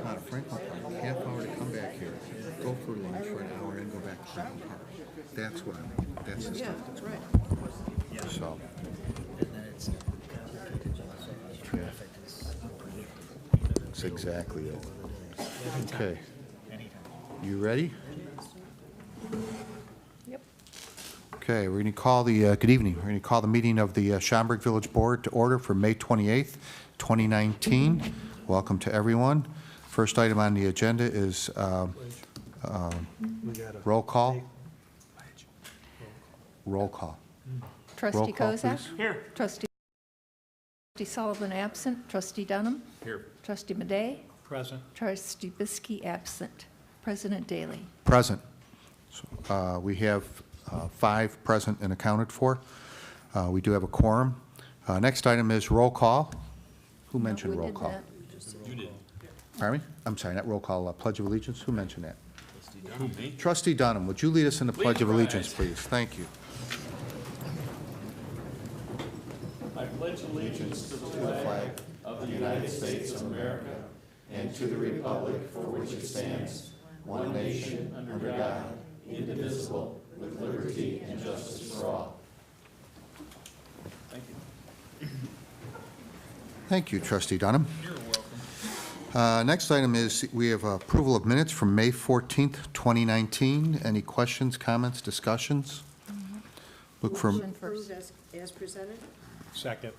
out of Franklin Park, half hour to come back here, go for lunch for an hour, and go back to Franklin Park. That's what I mean. That's the stuff that's right. So. And then it's complicated also. Traffic is unpredictable. That's exactly it. Okay. Anytime. You ready? Yep. Okay, we're going to call the, good evening. We're going to call the meeting of the Schaumburg Village Board to order for May 28th, 2019. Welcome to everyone. First item on the agenda is roll call. Roll call. Trustee Roll call, Kozak? please. Here. Trustee Sullivan absent. Trustee Dunham? Here. Trustee Madej? Present. Trustee Bisky absent. President Daly? Present. So, we have 5 present and accounted for. We do have a quorum. Next item is roll call. Who mentioned We roll did call? that. You did. Pardon me? I'm sorry, not roll call, Pledge of Allegiance. Who mentioned that? Who, me? Trustee Dunham, would you lead us in the Pledge of Please Allegiance, rise. please? Thank you. I pledge allegiance to the flag of the United States of America and to the republic for which it stands, one nation, under God, indivisible, with liberty and justice for all. Thank you. Thank you, Trustee Dunham. You're welcome. Next item is we have approval of minutes from May 14th, 2019. Any questions, comments, discussions? Look for, Motion first. As presented? Second.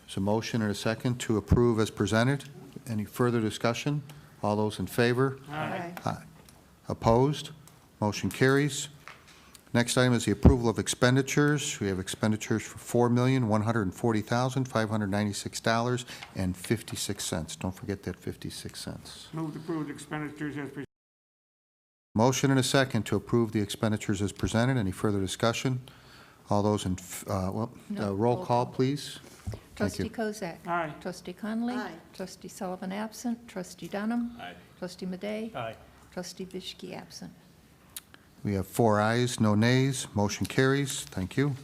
there's a motion and a second to approve as presented. Any further discussion? All those in favor? Aye. Aye. Opposed? Motion carries. Next item is the approval of expenditures. We have expenditures for $4,140,596.56. Don't forget that 56 cents. Move to approve expenditures as presented. Motion and a second to approve the expenditures as presented. Any further discussion? All those in, No, roll roll call, call. please. Thank you. Trustee Kozak? Aye. Trustee Conley? Aye. Trustee Sullivan absent. Trustee Dunham? Aye. Trustee Madej? Aye. Trustee Bisky absent. We have 4 ayes, no nays. Motion carries. Thank you.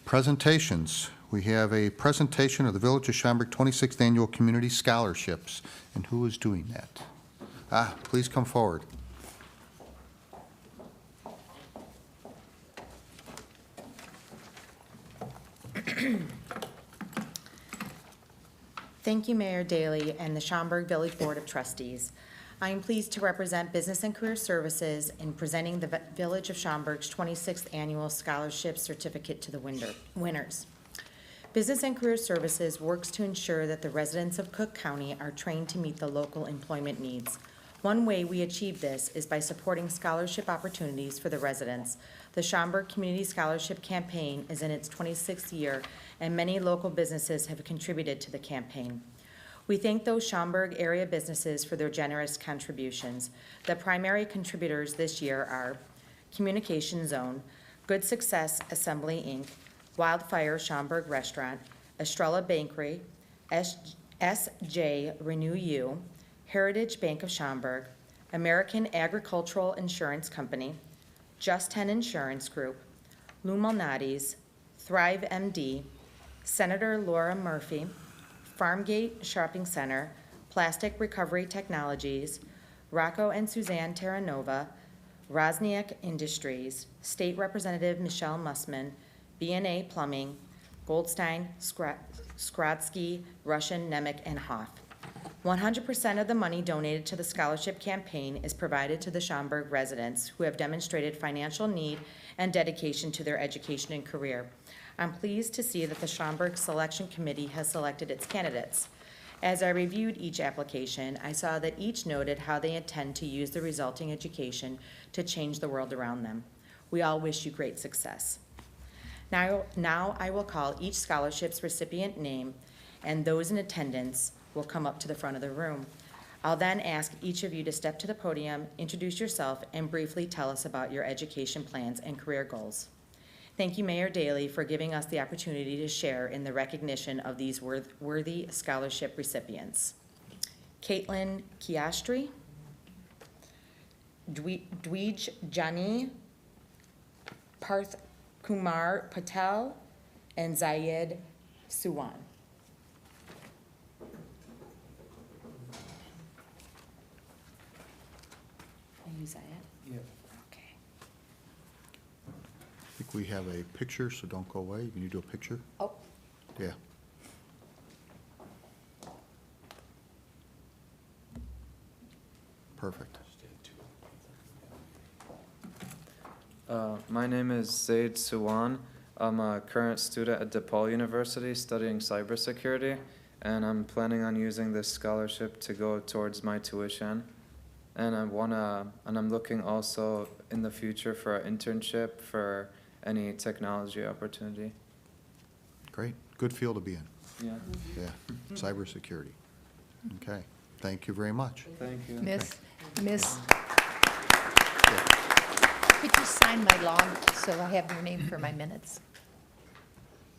Presentations. We have a presentation of the Village of Schaumburg 26th Annual Community Scholarships. And who is doing that? Please come forward. Thank you, Mayor Daley and the Schaumburg Village Board of Trustees. I am pleased to represent Business and Career Services in presenting the Village of Schaumburg's 26th Annual Scholarship Certificate to the winners. Business and Career Services works to ensure that the residents of Cook County are trained to meet the local employment needs. One way we achieve this is by supporting scholarship opportunities for the residents. The Schaumburg Community Scholarship Campaign is in its 26th year, and many local businesses have contributed to the campaign. We thank those Schaumburg area businesses for their generous contributions. The primary contributors this year are Communication Zone, Good Success Assembly, Inc., Wildfire Schaumburg Restaurant, Estrella Bakery, SJ Renew You, Heritage Bank of Schaumburg, American Agricultural Insurance Company, Just 10 Insurance Group, Lou Malnati's, Thrive MD, Senator Laura Murphy, Farmgate Shopping Center, Plastic Recovery Technologies, Rocco and Suzanne Terranova, Rosniak Industries, State Representative Michelle Mussman, B&A Plumbing, Goldstein, Skrodsky, Russian, Nemec, and Hoff. 100% of the money donated to the scholarship campaign is provided to the Schaumburg residents who have demonstrated financial need and dedication to their education and career. I'm pleased to see that the Schaumburg Selection Committee has selected its candidates. As I reviewed each application, I saw that each noted how they intend to use the resulting education to change the world around them. We all wish you great success. Now I will call each scholarship's recipient name, and those in attendance will come up to the front of the room. I'll then ask each of you to step to the podium, introduce yourself, and briefly tell us about your education plans and career goals. Thank you, Mayor Daley, for giving us the opportunity to share in the recognition of these worthy scholarship recipients. Caitlin Kiastri, Dweej Jani, Parth Kumar Patel, and Zayed Suwan. Is that it? Yeah. Okay. I think we have a picture, so don't go away. Can you do a picture? Oh, Yeah. Perfect. My name is Zaid Suwan. I'm a current student at DePaul University studying cybersecurity, and I'm planning on using this scholarship to go towards my tuition. And I'm looking also in the future for an internship for any technology opportunity. Great. Good field to be in. Yeah. Yeah. Cybersecurity. Okay. Thank you very much. Thank you. Miss, could you sign my log so I have your name for my minutes?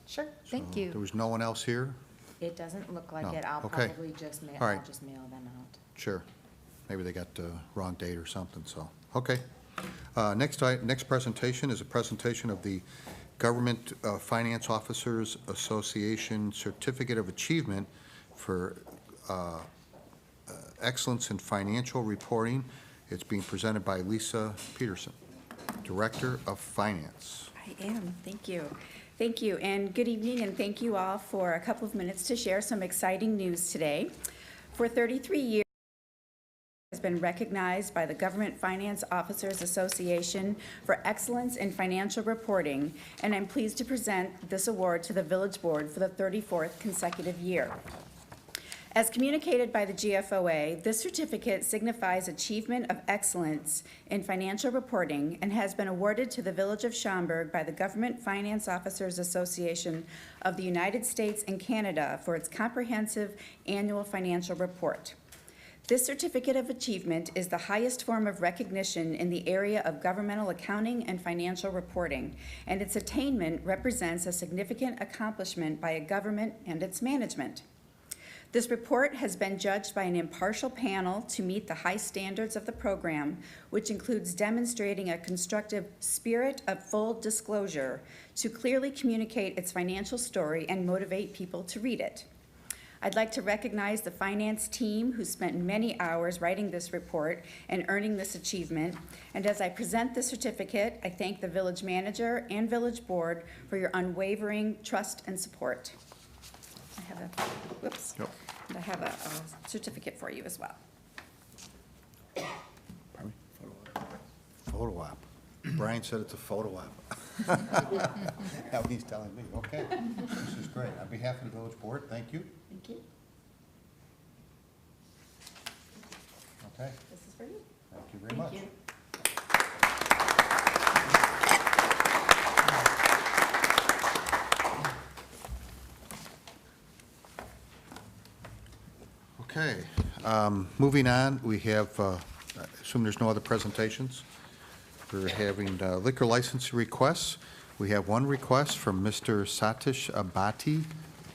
sure. Thank So, you. There was no one else here? It doesn't look like No. it. I'll Okay. probably just mail, All right. I'll just mail them out. Sure. Maybe they got the wrong date or something, so, okay. Next presentation is a presentation of the Government Finance Officers Association Certificate of Achievement for Excellence in Financial Reporting. It's being presented by Lisa Peterson, Director of Finance. I am, thank you. Thank you, and good evening, and thank you all for a couple of minutes to share some exciting news today. For 33 years, has been recognized by the Government Finance Officers Association for excellence in financial reporting, and I'm pleased to present this award to the Village Board for the 34th consecutive year. As communicated by the GFOA, this certificate signifies achievement of excellence in financial reporting and has been awarded to the Village of Schaumburg by the Government Finance Officers Association of the United States and Canada for its comprehensive annual financial report. This certificate of achievement is the highest form of recognition in the area of governmental accounting and financial reporting, and its attainment represents a significant accomplishment by a government and its management. This report has been judged by an impartial panel to meet the high standards of the program, which includes demonstrating a constructive spirit of full disclosure to clearly communicate its financial story and motivate people to read it. I'd like to recognize the finance team who spent many hours writing this report and earning this achievement. And as I present the certificate, I thank the village manager and village board for your unwavering trust and support. I have a, whoops. Yep. And I have a certificate for you as well. Pardon me? Photo op. Brian said it's a photo op. Now he's telling me, okay. This is great. On behalf of the village board, thank you. Thank you. Okay, This is for you. thank you very much. Thank you. Okay, moving on, we have, I assume there's no other presentations. We're having liquor license requests. We have one request from Mr. Satish Abati,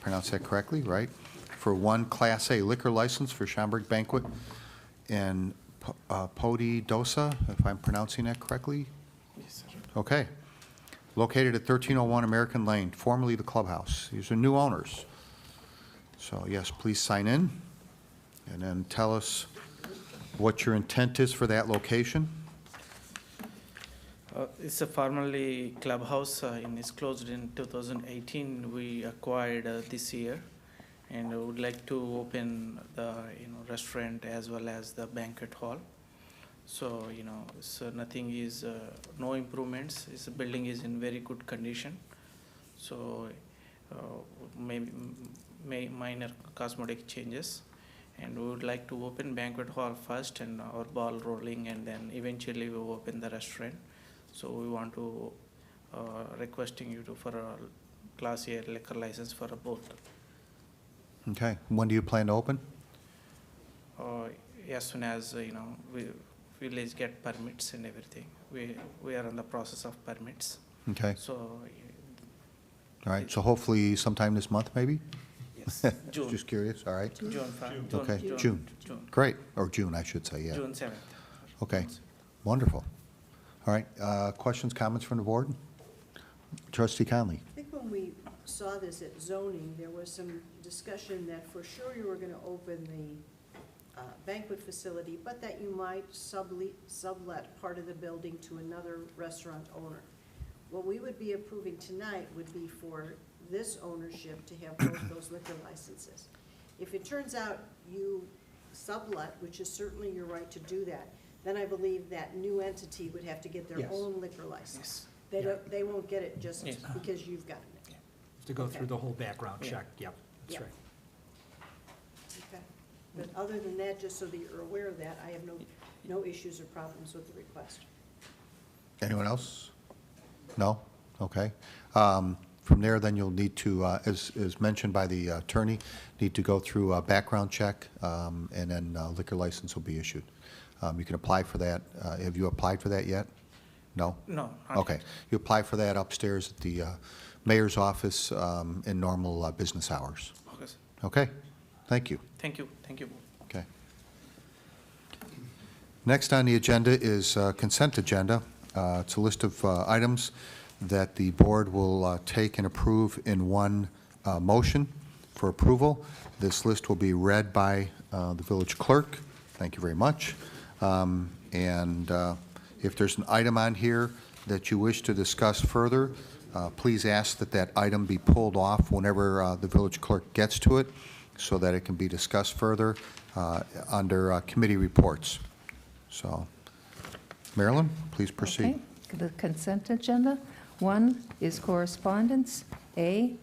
pronounce that correctly, right? For one Class A liquor license for Schaumburg Banquet in Podi Dosa, if I'm pronouncing that correctly? Yes, sir. Okay. Located at 1301 American Lane, formerly the clubhouse. These are new owners. So yes, please sign in and then tell us what your intent is for that location. It's a formerly clubhouse, and it's closed in 2018. We acquired this year, and I would like to open the restaurant as well as the banquet hall. So so nothing is no improvements. This building is in very good condition. So maybe minor cosmetic changes, and we would like to open banquet hall first and our ball rolling, and then eventually we will open the restaurant. So we want to requesting you to for a Class A liquor license for both. Okay. When do you plan to open? As soon as we village get permits and everything. We are in the process of permits. Okay. So All right. So hopefully sometime this month, maybe? yes, June. Just curious. All right. June. Okay. June. Great. Or June, I should say, yeah. June 7th. Okay. Wonderful. All right. Questions, comments from the board? Trustee Conley. I think when we saw this at zoning, there was some discussion that for sure you were going to open banquet facility, but that you might sublet part of the building to another restaurant owner. What we would be approving tonight would be for this ownership to have both those liquor licenses. If it turns out you sublet, which is certainly your right to do that, then I believe that new entity would have to get their Yes. own liquor license. Yeah. They won't get it just Yes. because you've gotten it. To go Okay. through the whole background Yeah. check, yep, that's Yeah. right. Okay. But other than that, just so that you're aware of that, I have no issues or problems with the request. Anyone else? No? Okay. From there, then you'll need to, as mentioned by the attorney, need to go through a background check, and then liquor license will be issued. You can apply for that. Have you applied for that yet? No? No. not Okay. yet. You apply for that upstairs at the mayor's office in normal business hours. Okay, sir. Okay? Thank you. Thank you. Okay. Next on the agenda is consent agenda. It's a list of items that the board will take and approve in one motion for approval. This list will be read by the village clerk. Thank you very much. And if there's an item on here that you wish to discuss further, please ask that that item be pulled off whenever the village clerk gets to it so that it can be discussed further under committee reports. So, Marilyn, please proceed. Okay, the consent agenda. 1 is correspondence. A,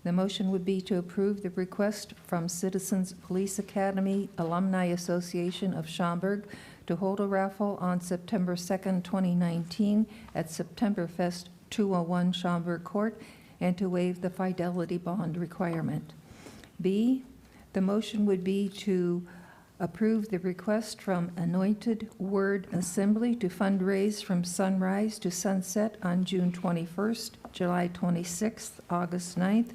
the motion would be to approve the request from Citizens Police Academy Alumni Association of Schaumburg to hold a raffle on September 2nd, 2019 at Septemberfest 201 Schaumburg Court and to waive the fidelity bond requirement. B, the motion would be to approve the request from Anointed Word Assembly to fundraise from sunrise to sunset on June 21st, July 26th, August 9th,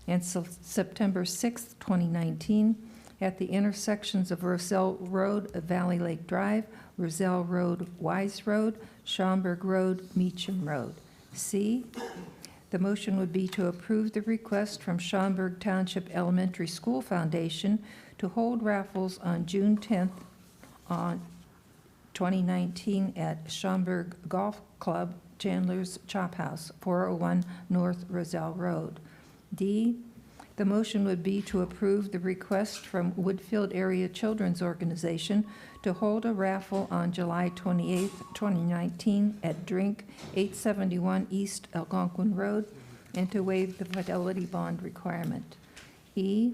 and September 6th, 2019, at the intersections of Roselle Road, Valley Lake Drive, Roselle Road, Wise Road, Schaumburg Road, Meacham Road. C, the motion would be to approve the request from Schaumburg Township Elementary School Foundation to hold raffles on June 10th on 2019 at Schaumburg Golf Club, Chandler's Chop House, 401 North Roselle Road. D, the motion would be to approve the request from Woodfield Area Children's Organization to hold a raffle on July 28th, 2019 at Drink 871 East Algonquin Road and to waive the fidelity bond requirement. E,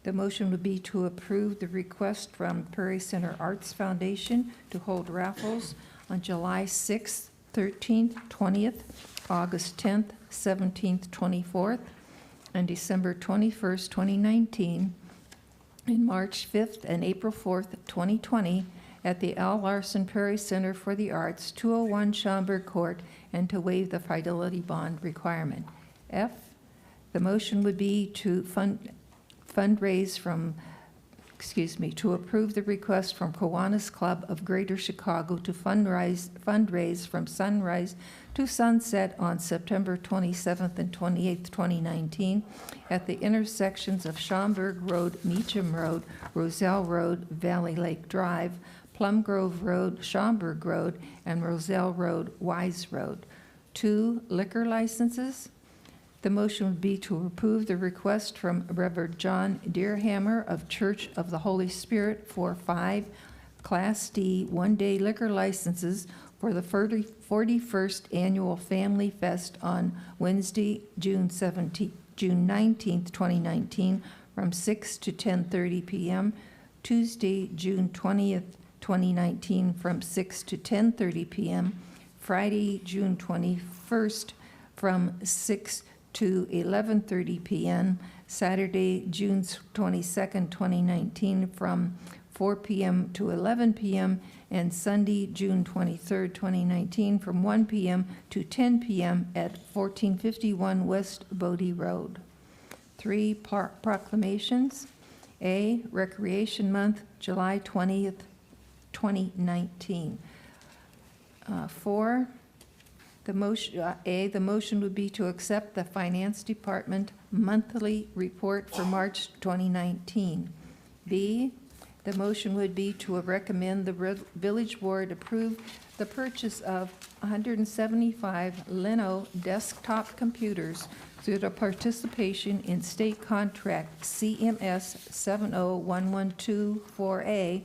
the motion would be to approve the request from Prairie Center Arts Foundation to hold raffles on July 6th, 13th, 20th, August 10th, 17th, 24th, and December 21st, 2019, and March 5th and April 4th, 2020, at the Al Larson Prairie Center for the Arts, 201 Schaumburg Court, and to waive the fidelity bond requirement. F, the motion would be to fundraise from, to approve the request from Kiwanis Club of Greater Chicago to fundraise from sunrise to sunset on September 27th and 28th, 2019, at the intersections of Schaumburg Road, Meacham Road, Roselle Road, Valley Lake Drive, Plum Grove Road, Schaumburg Road, and Roselle Road, Wise Road. 2, liquor licenses. The motion would be to approve the request from Reverend John Deerhammer of Church of the Holy Spirit for 5 Class D one-day liquor licenses for the 41st Annual Family Fest on Wednesday, June 19th, 2019, from 6 to 10:30 p.m., Tuesday, June 20th, 2019, from 6 to 10:30 p.m., Friday, June 21st, from 6 to 11:30 p.m., Saturday, June 22nd, 2019, from 4 p.m. to 11 p.m., and Sunday, June 23rd, 2019, from 1 p.m. to 10 p.m. at 1451 West Bodie Road. 3, proclamations. A, Recreation Month, July 20th, 2019. 4, the motion would be to accept the Finance Department monthly report for March 2019. B, the motion would be to recommend the village board approve the purchase of 175 Leno desktop computers through the participation in state contract CMS 70112-4A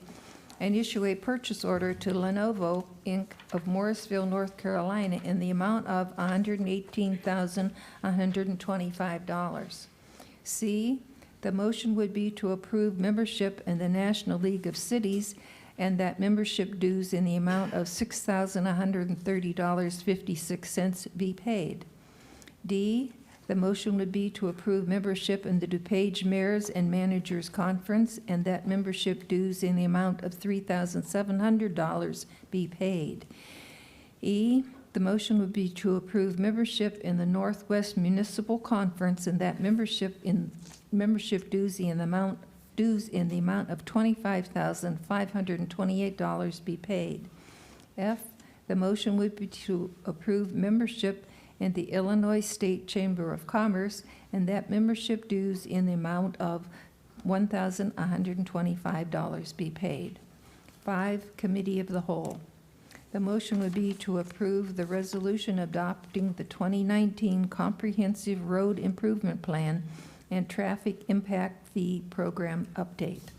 and issue a purchase order to Lenovo, Inc. of Morrisville, North Carolina in the amount of $118,125. C, the motion would be to approve membership in the National League of Cities and that membership dues in the amount of $6,130.56 be paid. D, the motion would be to approve membership in the DuPage Mayors and Managers Conference and that membership dues in the amount of $3,700 be paid. E, the motion would be to approve membership in the Northwest Municipal Conference and that membership dues in the amount of $25,528 be paid. F, the motion would be to approve membership in the Illinois State Chamber of Commerce and that membership dues in the amount of $1,125 be paid. 5, Committee of the Whole. The motion would be to approve the resolution adopting the 2019 Comprehensive Road Improvement Plan and Traffic Impact Fee Program update.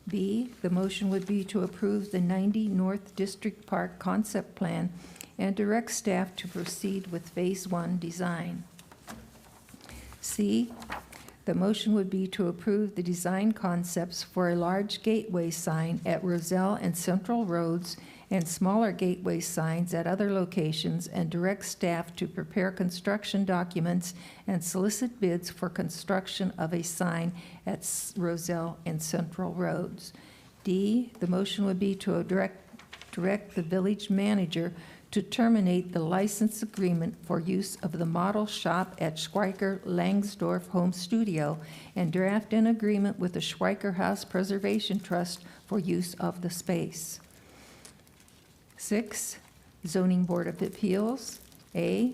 B, the motion would be to approve the 90 North District Park Concept Plan and direct staff to proceed with Phase 1 design. C, the motion would be to approve the design concepts for a large gateway sign at Roselle and Central Roads and smaller gateway signs at other locations and direct staff to prepare construction documents and solicit bids for construction of a sign at Roselle and Central Roads. D, the motion would be to direct the village manager to terminate the license agreement for use of the model shop at Schweiker Langsdorff Home Studio and draft an agreement with the Schweiker House Preservation Trust for use of the space. 6, Zoning Board of Appeals. A,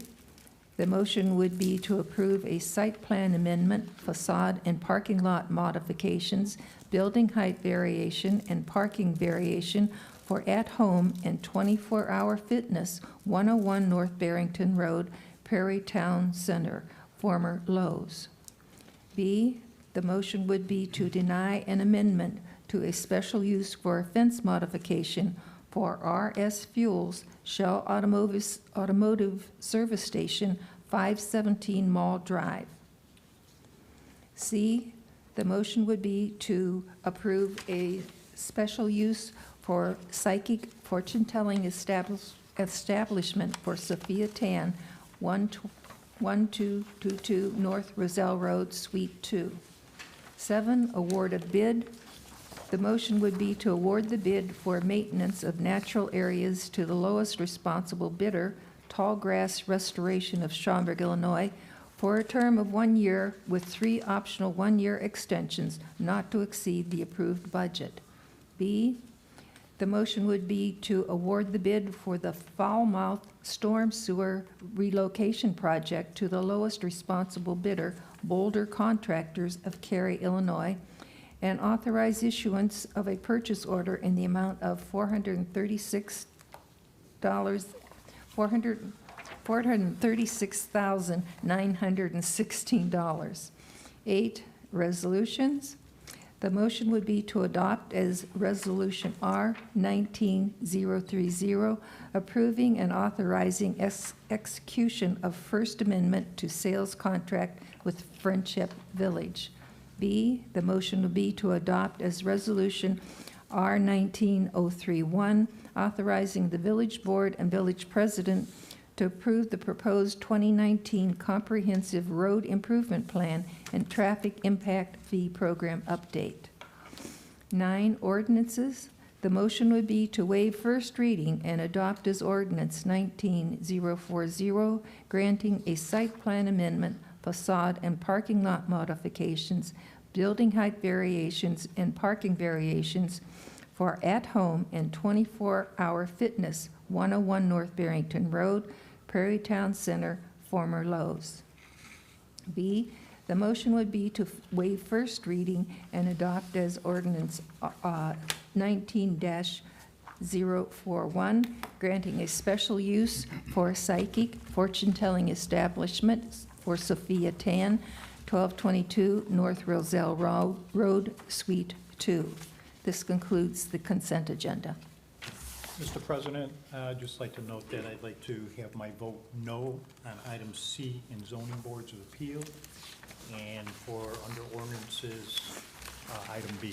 the motion would be to approve a site plan amendment, facade and parking lot modifications, building height variation, and parking variation for at-home and 24-hour fitness, 101 North Barrington Road, Prairie Town Center, former Lowe's. B, the motion would be to deny an amendment to a special use for a fence modification for RS Fuels Shell Automotive Service Station, 517 Mall Drive. C, the motion would be to approve a special use for psychic fortune-telling establishment for Sophia Tan, 1222 North Roselle Road, Suite 2. 7, award of bid. The motion would be to award the bid for maintenance of natural areas to the lowest responsible bidder, Tallgrass Restoration of Schaumburg, Illinois, for a term of 1 year with 3 optional 1-year extensions not to exceed the approved budget. B, the motion would be to award the bid for the Falmouth Storm Sewer Relocation Project to the lowest responsible bidder, Boulder Contractors of Cary, Illinois, and authorize issuance of a purchase order in the amount of $436,916. 8, resolutions. The motion would be to adopt as Resolution R 19030, approving and authorizing execution of First Amendment to sales contract with Friendship Village. B, the motion would be to adopt as Resolution R 19031, authorizing the village board and village president to approve the proposed 2019 Comprehensive Road Improvement Plan and Traffic Impact Fee Program update. 9, ordinances. The motion would be to waive first reading and adopt as ordinance 19040, granting a site plan amendment, facade and parking lot modifications, building height variations, and parking variations for at-home and 24-hour fitness, 101 North Barrington Road, Prairie Town Center, former Lowe's. B, The motion would be to waive first reading and adopt as ordinance 19-041, granting a special use for a psychic fortune-telling establishment for Sophia Tan, 1222 North Roselle Road, Suite 2. This concludes the consent agenda. Mr. President, I'd just like to note that I'd like to have my vote no on item C in zoning boards of appeal, and for under ordinances, item B.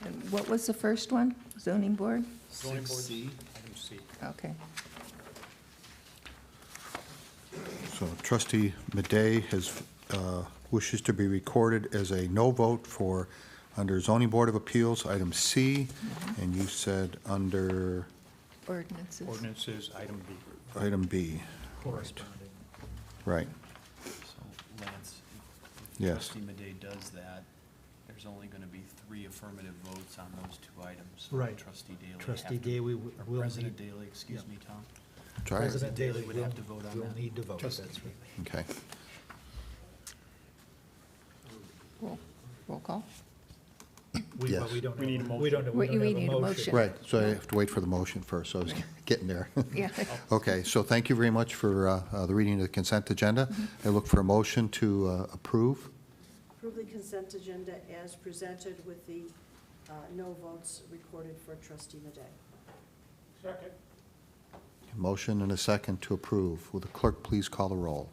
And what was the first one? Zoning board? Zoning boards, item C. Okay. So trustee Madey wishes to be recorded as a no vote for under zoning board of appeals, item C, and you said under Ordinances. Ordinances, item B. item B. Corresponding. Right, So Lance, if Yes. trustee Madey does that, there's only going to be 3 affirmative votes on those 2 items. So Right. Trustee Daly. Trustee Daly will President need, Daly, excuse me, Tom. Try it. President Daly would will have to vote on that. need to vote, that's right. Okay. Roll call? Yes. We don't We need a have, motion. we don't have We a need a motion. Right, so I have to wait for the motion first, so I was getting there. Yeah. Okay, so thank you very much for the reading of the consent agenda. I look for a motion to approve. Approve the consent agenda as presented with the no votes recorded for trustee Madey. Second. Motion and a second to approve. Will the clerk please call the roll?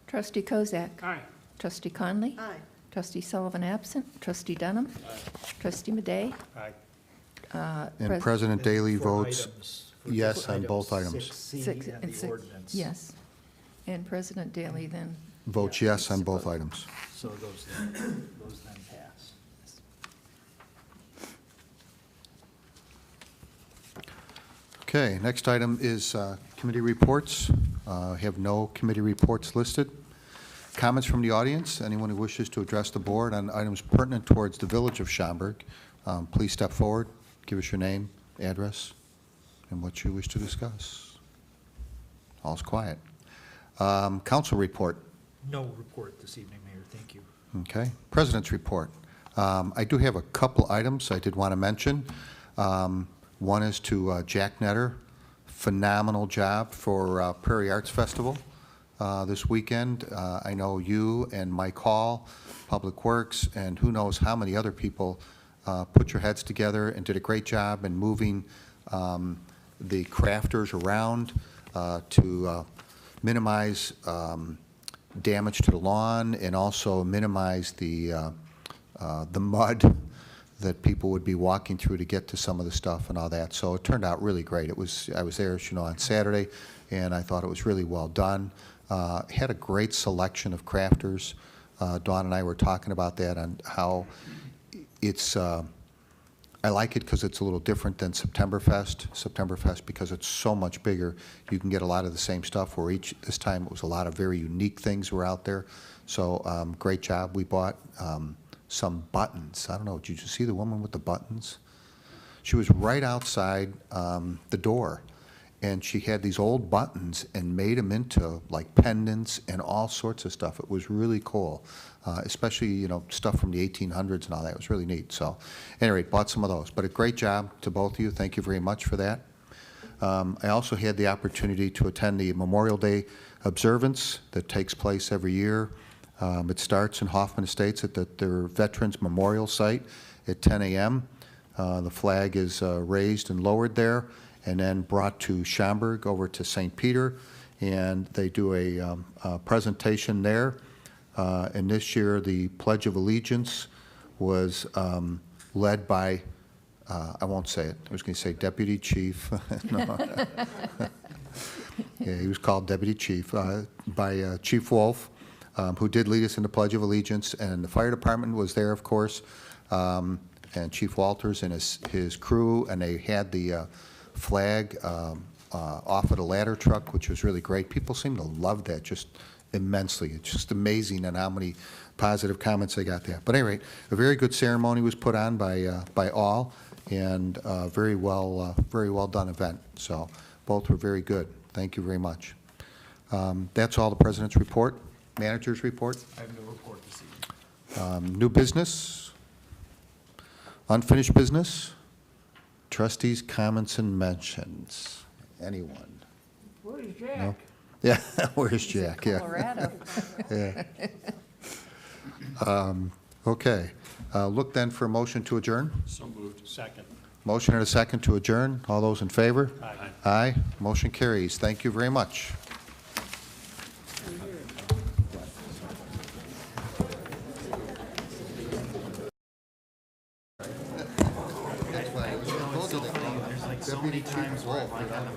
Trustee Kozak. Aye. Trustee Conley. Aye. Trustee Sullivan absent. Trustee Dunham. Trustee Madey. Aye. And President Daly for votes items, for yes just on both items. 6C Six and and the six. ordinance. Yes. And President Daly then. Votes yes on both items. So those then pass. Okay, next item is committee reports. I have no committee reports listed. Comments from the audience? Anyone who wishes to address the board on items pertinent towards the village of Schaumburg, please step forward, give us your name, address, and what you wish to discuss. All's quiet. Council report. No report this evening, Mayor, thank you. Okay. President's report. I do have a couple items I did want to mention. One is to Jack Netter. Phenomenal job for Prairie Arts Festival this weekend. I know you and Mike Hall, Public Works, and who knows how many other people put your heads together and did a great job in moving the crafters around to minimize damage to the lawn and also minimize the mud that people would be walking through to get to some of the stuff and all that. So it turned out really great. I was there, on Saturday, and I thought it was really well done. Had a great selection of crafters. Dawn and I were talking about that and how it's. I like it because it's a little different than Septemberfest because it's so much bigger. You can get a lot of the same stuff. Where this time it was a lot of very unique things were out there. So great job. We bought some buttons. I don't know. Did you see the woman with the buttons? She was right outside the door, and she had these old buttons and made them into like pendants and all sorts of stuff. It was really cool, especially stuff from the 1800s and all that. It was really neat. So, anyway, bought some of those. But a great job to both of you. Thank you very much for that. I also had the opportunity to attend the Memorial Day observance that takes place every year. It starts in Hoffman Estates at their Veterans Memorial Site at 10 a.m. The flag is raised and lowered there and then brought to Schaumburg over to St. Peter, and they do a presentation there. And this year, the Pledge of Allegiance was led by, I won't say it, I was going to say Deputy Chief. No. Yeah, he was called Deputy Chief, by Chief Wolf. Who did lead us in the Pledge of Allegiance, and the fire department was there, of course, and Chief Walters and his crew, and they had the flag off of the ladder truck, which was really great. People seem to love that just immensely. It's just amazing and how many positive comments they got there. But anyway, a very good ceremony was put on by all, and very well done event. So Both were very good. Thank you very much. That's all the President's report. Manager's report. I have no report this evening. New business. Unfinished business. Trustees' comments and mentions. Anyone? Where's Jack? No? Yeah, where's Jack? Yeah. Colorado. Yeah. Okay. Look then for a motion to adjourn. So moved. Second. Motion and a second to adjourn. All those in favor? Aye. Aye. Motion carries. Thank you very much. There's like so many times where I'm like on the